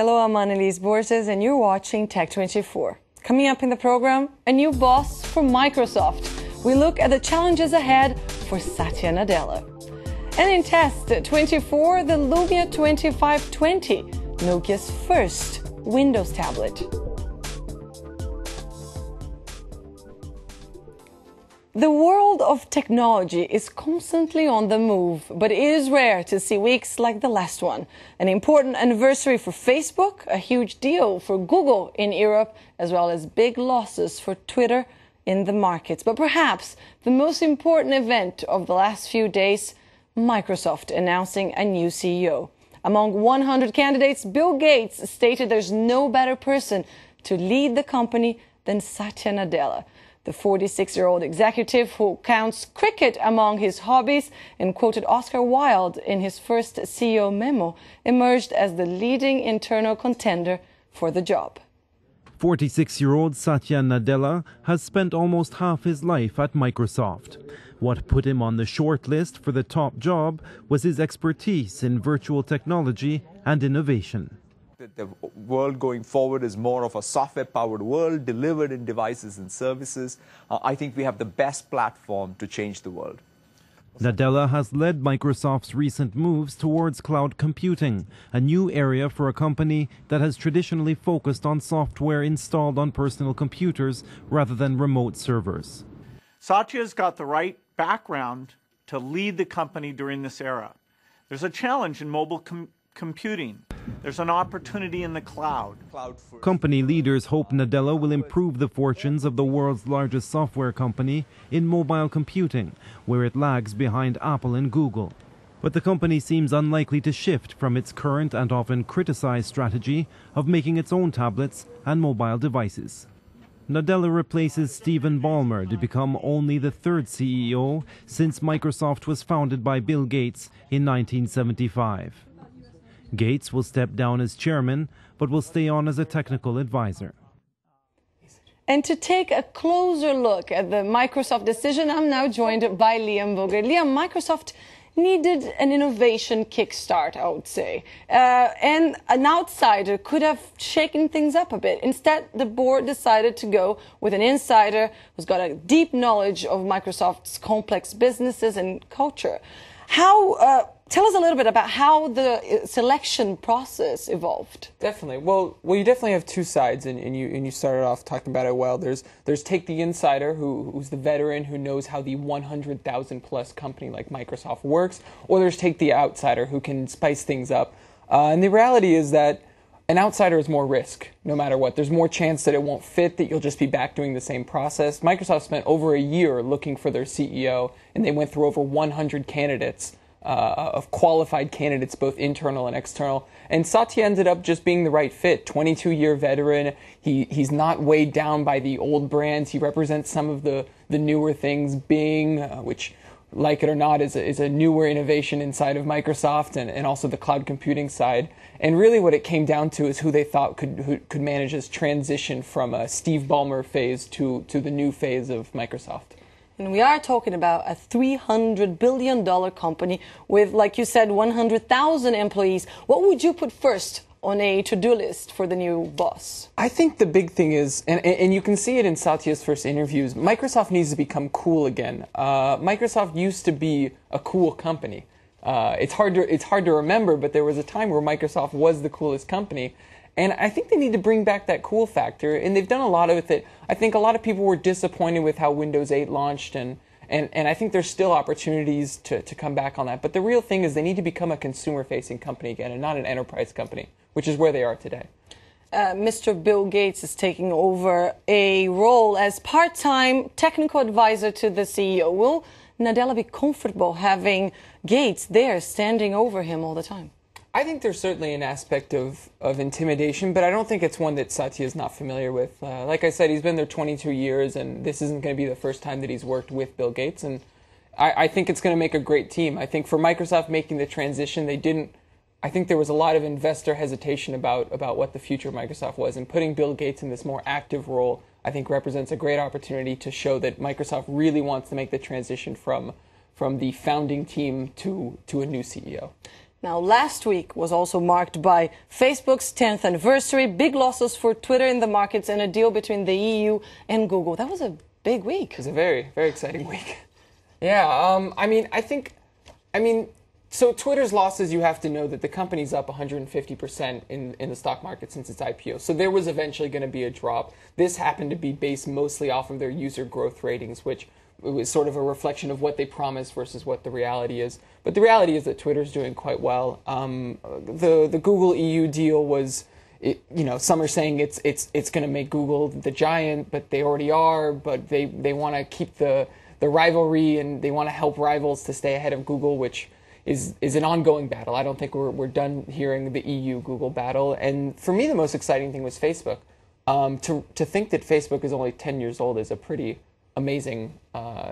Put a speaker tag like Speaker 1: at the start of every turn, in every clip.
Speaker 1: Hello, I'm Anelise Borges, and you're watching Tech24. Coming up in the program, a new boss for Microsoft. We look at the challenges ahead for Satya Nadella. And in Test 24, the Lumia 2520, Nokia's first Windows tablet. The world of technology is constantly on the move, but it is rare to see weeks like the last one. An important anniversary for Facebook, a huge deal for Google in Europe, as well as big losses for Twitter in the markets. But perhaps the most important event of the last few days, Microsoft announcing a new CEO. Among 100 candidates, Bill Gates stated there's no better person to lead the company than Satya Nadella. The 46-year-old executive, who counts cricket among his hobbies and quoted Oscar Wilde in his first CEO memo, emerged as the leading internal contender for the job.
Speaker 2: 46-year-old Satya Nadella has spent almost half his life at Microsoft. What put him on the short list for the top job was his expertise in virtual technology and innovation.
Speaker 3: The world going forward is more of a software-powered world delivered in devices and services. I think we have the best platform to change the world.
Speaker 2: Nadella has led Microsoft's recent moves towards cloud computing, a new area for a company that has traditionally focused on software installed on personal computers rather than remote servers.
Speaker 4: Satya's got the right background to lead the company during this era. There's a challenge in mobile computing. There's an opportunity in the cloud.
Speaker 2: Company leaders hope Nadella will improve the fortunes of the world's largest software company in mobile computing, where it lags behind Apple and Google. But the company seems unlikely to shift from its current and often criticized strategy of making its own tablets and mobile devices. Nadella replaces Stephen Ballmer to become only the third CEO since Microsoft was founded by Bill Gates in 1975. Gates will step down as chairman, but will stay on as a technical advisor.
Speaker 1: And to take a closer look at the Microsoft decision, I'm now joined by Liam Vogel. Liam, Microsoft needed an innovation kickstart, I would say. And an outsider could have shaken things up a bit. Instead, the board decided to go with an insider who's got a deep knowledge of Microsoft's complex businesses and culture. Tell us a little bit about how the selection process evolved.
Speaker 5: Definitely. Well, you definitely have two sides, and you started off talking about it well. There's take the insider who's the veteran who knows how the 100,000 plus company like Microsoft works, or there's take the outsider who can spice things up. And the reality is that an outsider is more risk, no matter what. There's more chance that it won't fit, that you'll just be back doing the same process. Microsoft spent over a year looking for their CEO, and they went through over 100 candidates. Of qualified candidates, both internal and external. And Satya ended up just being the right fit. 22-year veteran. He's not weighed down by the old brands. He represents some of the newer things. Bing, which, like it or not, is a newer innovation inside of Microsoft, and also the cloud computing side. And really what it came down to is who they thought could manage this transition from a Steve Ballmer phase to the new phase of Microsoft.
Speaker 1: And we are talking about a $300 billion company with, like you said, 100,000 employees. What would you put first on a to-do list for the new boss?
Speaker 5: I think the big thing is, and you can see it in Satya's first interviews, Microsoft needs to become cool again. Microsoft used to be a cool company. It's hard to remember, but there was a time where Microsoft was the coolest company. And I think they need to bring back that cool factor, and they've done a lot with it. I think a lot of people were disappointed with how Windows 8 launched, and I think there's still opportunities to come back on that. But the real thing is they need to become a consumer-facing company again and not an enterprise company, which is where they are today.
Speaker 1: Mr. Bill Gates is taking over a role as part-time technical advisor to the CEO. Will Nadella be comfortable having Gates there standing over him all the time?
Speaker 5: I think there's certainly an aspect of intimidation, but I don't think it's one that Satya is not familiar with. Like I said, he's been there 22 years, and this isn't going to be the first time that he's worked with Bill Gates. And I think it's going to make a great team. I think for Microsoft making the transition, I think there was a lot of investor hesitation about what the future of Microsoft was. And putting Bill Gates in this more active role, I think represents a great opportunity to show that Microsoft really wants to make the transition from the founding team to a new CEO.
Speaker 1: Now, last week was also marked by Facebook's 10th anniversary, big losses for Twitter in the markets, and a deal between the EU and Google. That was a big week.
Speaker 5: It was a very, very exciting week. Yeah, so Twitter's losses, you have to know that the company's up 150% in the stock market since its IPO. So there was eventually going to be a drop. This happened to be based mostly off of their user growth ratings, which was sort of a reflection of what they promised versus what the reality is. But the reality is that Twitter's doing quite well. The Google EU deal was, some are saying it's going to make Google the giant, but they already are. But they want to keep the rivalry, and they want to help rivals to stay ahead of Google, which is an ongoing battle. I don't think we're done hearing the EU-Google battle. And for me, the most exciting thing was Facebook. To think that Facebook is only 10 years old is a pretty amazing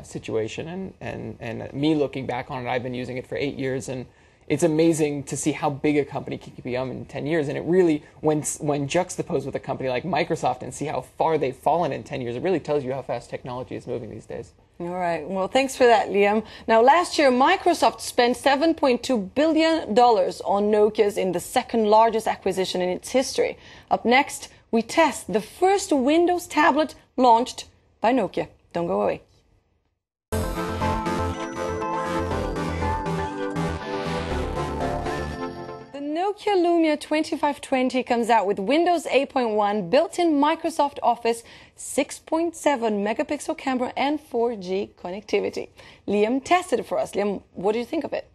Speaker 5: situation. And me looking back on it, I've been using it for 8 years, and it's amazing to see how big a company can become in 10 years. And it really, when juxtaposed with a company like Microsoft and see how far they've fallen in 10 years, it really tells you how fast technology is moving these days.
Speaker 1: All right. Well, thanks for that, Liam. Now, last year, Microsoft spent $7.2 billion on Nokia's in the second largest acquisition in its history. Up next, we test the first Windows tablet launched by Nokia. Don't go away. Nokia Lumia 2520 comes out with Windows 8.1, built-in Microsoft Office, 6.7 megapixel camera, and 4G connectivity. Liam tested it for us. Liam, what do you think of it?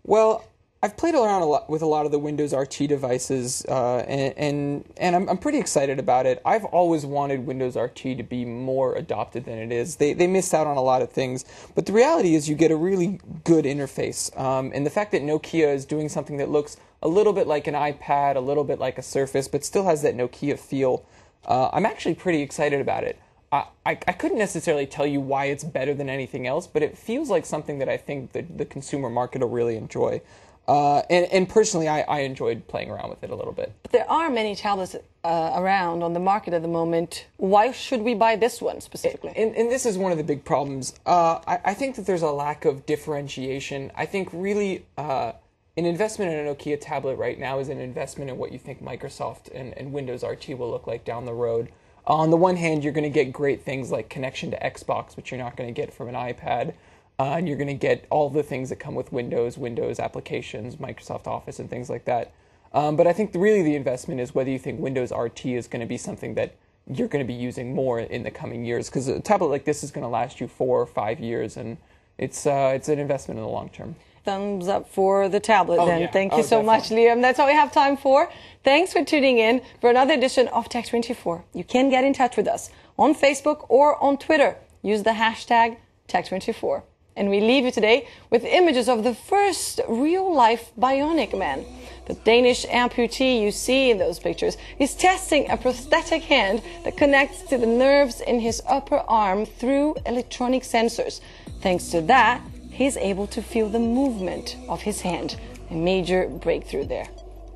Speaker 5: Well, I've played around a lot with a lot of the Windows RT devices, and I'm pretty excited about it. I've always wanted Windows RT to be more adopted than it is. They missed out on a lot of things, but the reality is you get a really good interface. And the fact that Nokia is doing something that looks a little bit like an iPad, a little bit like a Surface, but still has that Nokia feel, I'm actually pretty excited about it. I couldn't necessarily tell you why it's better than anything else, but it feels like something that I think the consumer market will really enjoy. And personally, I enjoyed playing around with it a little bit.
Speaker 1: But there are many tablets around on the market at the moment. Why should we buy this one specifically?
Speaker 5: And this is one of the big problems. I think that there's a lack of differentiation. I think really an investment in a Nokia tablet right now is an investment in what you think Microsoft and Windows RT will look like down the road. On the one hand, you're going to get great things like connection to Xbox, which you're not going to get from an iPad. And you're going to get all the things that come with Windows applications, Microsoft Office, and things like that. But I think really the investment is whether you think Windows RT is going to be something that you're going to be using more in the coming years. Because a tablet like this is going to last you 4 or 5 years, and it's an investment in the long term.
Speaker 1: Thumbs up for the tablet then.
Speaker 5: Yeah.
Speaker 1: Thank you so much, Liam. That's all we have time for. Thanks for tuning in for another edition of Tech24. You can get in touch with us on Facebook or on Twitter. Use the hashtag Tech24. And we leave you today with images of the first real-life bionic man. The Danish amputee you see in those pictures is testing a prosthetic hand that connects to the nerves in his upper arm through electronic sensors. Thanks to that, he's able to feel the movement of his hand. A major breakthrough there.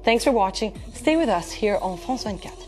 Speaker 1: Thanks for watching. Stay with us here on France 24.